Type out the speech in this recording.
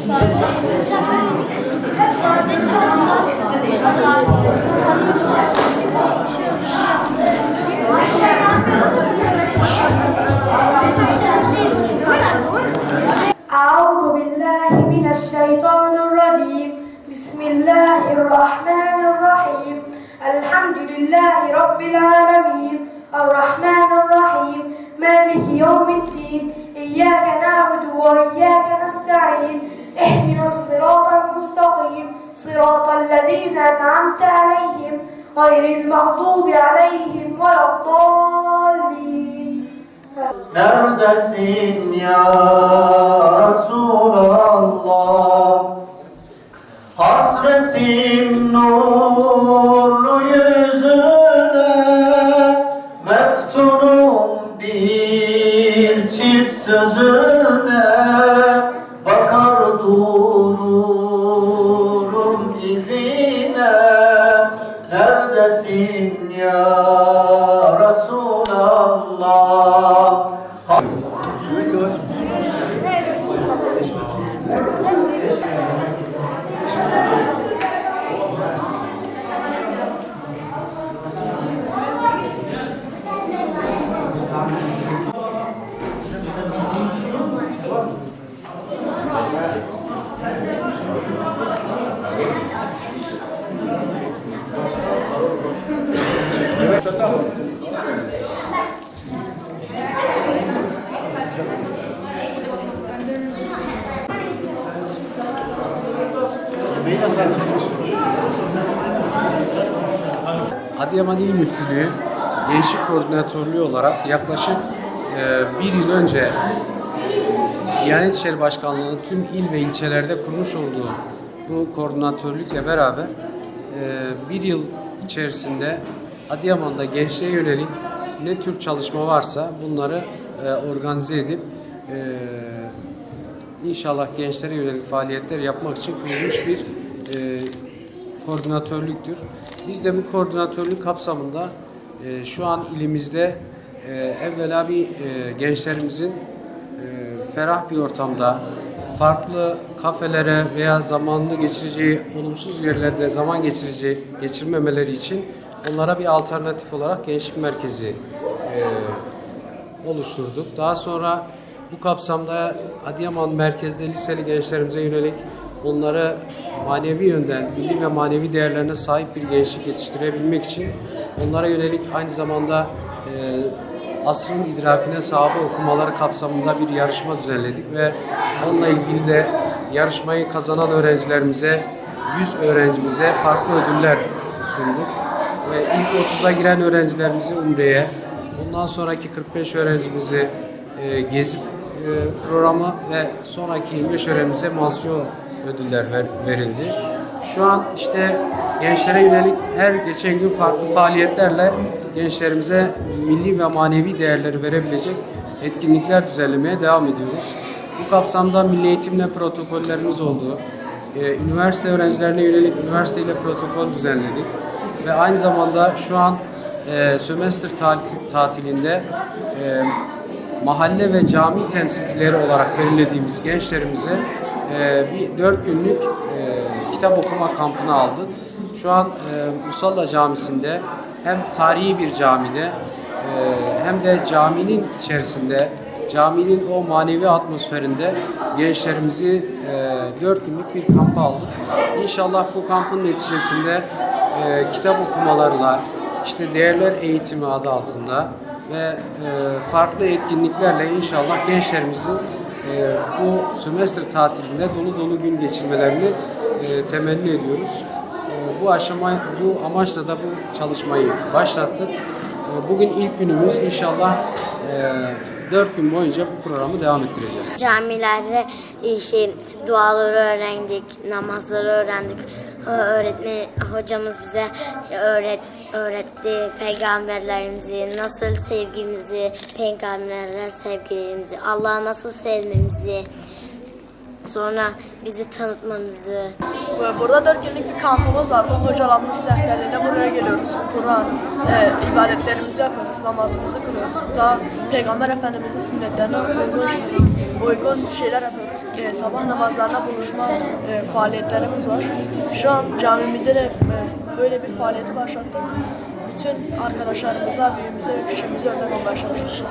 أعوذ بالله من الشيطان الرجيم بسم الله الرحمن الرحيم الحمد لله رب العالمين الرحمن الرحيم مالك يوم الدين إياك نعبد وإياك نستعين اهدنا الصراط المستقيم صراط الذين أنعمت عليهم غير المغضوب عليهم ولا الضالين. Neredesin ya Resulallah? Hasretim nurlu yüzüne, meftunum bir çift sözüne, bakar dururum izine. Neredesin ya Resulallah? Adıyaman İl Müftülüğü Gençlik Koordinatörlüğü olarak yaklaşık bir yıl önce Diyanet İşleri Başkanlığı'nın tüm il ve ilçelerde kurmuş olduğu bu koordinatörlükle beraber bir yıl içerisinde Adıyaman'da gençliğe yönelik ne tür çalışma varsa bunları organize edip inşallah gençlere yönelik faaliyetler yapmak için kurulmuş bir koordinatörlüktür. Biz de bu koordinatörlük kapsamında şu an ilimizde evvela bir gençlerimizin ferah bir ortamda farklı kafelere veya zamanını geçireceği olumsuz yerlerde zaman geçirmemeleri için onlara bir alternatif olarak gençlik merkezi oluşturduk. Daha sonra bu kapsamda Adıyaman merkezde liseli gençlerimize yönelik onları manevi yönden milli ve manevi değerlerine sahip bir gençlik yetiştirebilmek için onlara yönelik aynı zamanda asrın idrakine sahibi okumaları kapsamında bir yarışma düzenledik ve onunla ilgili de yarışmayı kazanan öğrencilerimize, 100 öğrencimize farklı ödüller sunduk. Ve ilk 30'a giren öğrencilerimizi Umre'ye, ondan sonraki 45 öğrencimizi gezi programı ve sonraki 25 öğrencimize mansiyon ödüller verildi. Şu an işte gençlere yönelik her geçen gün farklı faaliyetlerle gençlerimize milli ve manevi değerleri verebilecek etkinlikler düzenlemeye devam ediyoruz. Bu kapsamda milli eğitimle protokollerimiz oldu. Üniversite öğrencilerine yönelik üniversite ile protokol düzenledik. Ve aynı zamanda şu an sömestr tatilinde mahalle ve cami temsilcileri olarak belirlediğimiz gençlerimize bir 4 günlük kitap okuma kampına aldık. Şu an Musalla Camisi'nde hem tarihi bir camide hem de caminin içerisinde, caminin o manevi atmosferinde gençlerimizi 4 günlük bir kampa aldık. İnşallah bu kampın neticesinde kitap okumalarla, işte değerler eğitimi adı altında ve farklı etkinliklerle inşallah gençlerimizin bu sömestr tatilinde dolu dolu gün geçirmelerini temenni ediyoruz. Bu amaçla da bu çalışmayı başlattık. Bugün ilk günümüz, inşallah 4 gün boyunca bu programı devam ettireceğiz. Camilerde duaları öğrendik, namazları öğrendik. Hocamız bize öğretti peygamberlerimizi, nasıl sevgimizi, peygamberler sevgimizi, Allah'ı nasıl sevmemizi, sonra bizi tanıtmamızı. Burada 4 günlük bir kampımız var. Hocalarımız rehberliğine buraya geliyoruz. Kur'an, ibadetlerimizi yapıyoruz, namazımızı kılıyoruz. Daha Peygamber Efendimiz'in sünnetlerine uygun uygun şeyler yapıyoruz. Sabah namazlarına buluşma faaliyetlerimiz var. Şu an camimizde de böyle bir faaliyeti başlattık. Bütün arkadaşlarımıza, büyüğümüze ve küçüğümüze örnek olmaya çalışıyoruz.